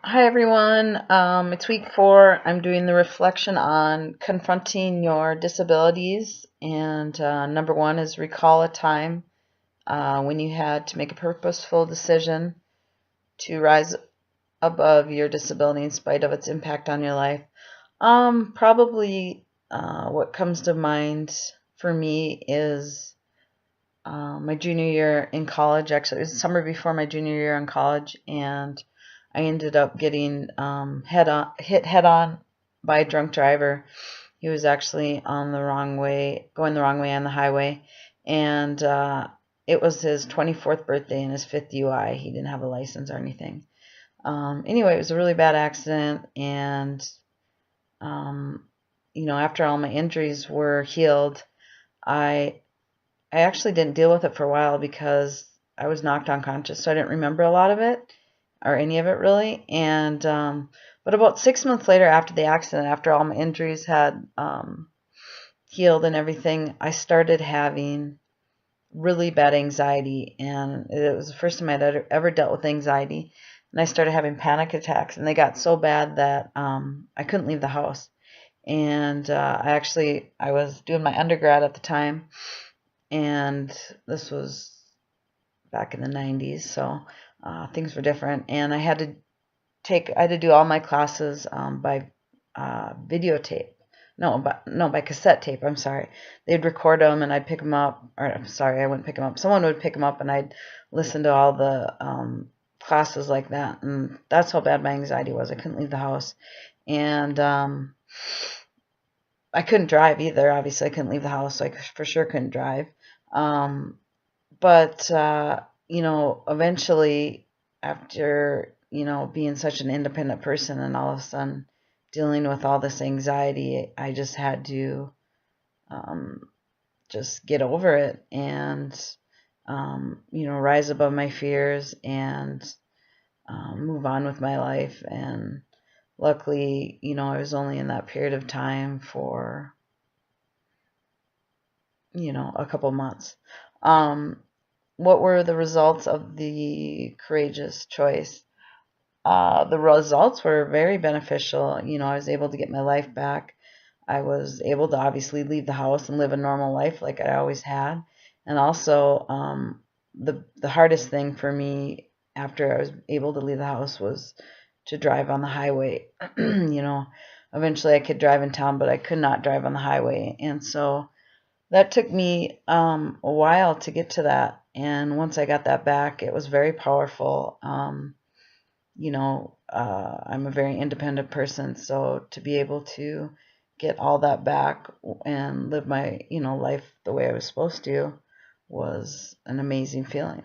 Hi everyone. It's week 4. I'm doing the reflection on confronting your disabilities, and number 1 is recall a time when you had to make a purposeful decision to rise above your disability in spite of its impact on your life. Probably what comes to mind for me is my junior year in college. Actually, it was the summer before my junior year in college, and I ended up getting hit head on by a drunk driver. He was actually on the wrong way, going the wrong way on the highway, and it was his 24th birthday and his 5th DUI. He didn't have a license or anything. Anyway, it was a really bad accident, and um, after all my injuries were healed, I I actually didn't deal with it for a while because I was knocked unconscious, so I didn't remember a lot of it or any of it really. And but about 6 months later, after the accident, after all my injuries had healed and everything, I started having really bad anxiety, and it was the first time I'd ever dealt with anxiety. And I started having panic attacks, and they got so bad that I couldn't leave the house. And I was doing my undergrad at the time, and this was back in the 90s, so things were different. And I had to do all my classes by videotape. No, by cassette tape. I'm sorry. They'd record them, and I'd pick them up. Or I'm sorry, I wouldn't pick them up. Someone would pick them up, and I'd listen to all the classes like that. And that's how bad my anxiety was. I couldn't leave the house, and I couldn't drive either. Obviously, I couldn't leave the house, so I for sure couldn't drive. Um, but eventually, after being such an independent person, and all of a sudden dealing with all this anxiety, I just had to um, just get over it and rise above my fears and move on with my life. And luckily, I was only in that period of time for a couple months. um, what were the results of the courageous choice? The results were very beneficial. I was able to get my life back. I was able to obviously leave the house and live a normal life like I always had. And also, the hardest thing for me after I was able to leave the house was to drive on the highway. Eventually I could drive in town, but I could not drive on the highway. And so that took me a while to get to that. And once I got that back, it was very powerful. I'm a very independent person, so to be able to get all that back and live my, life the way I was supposed to was an amazing feeling.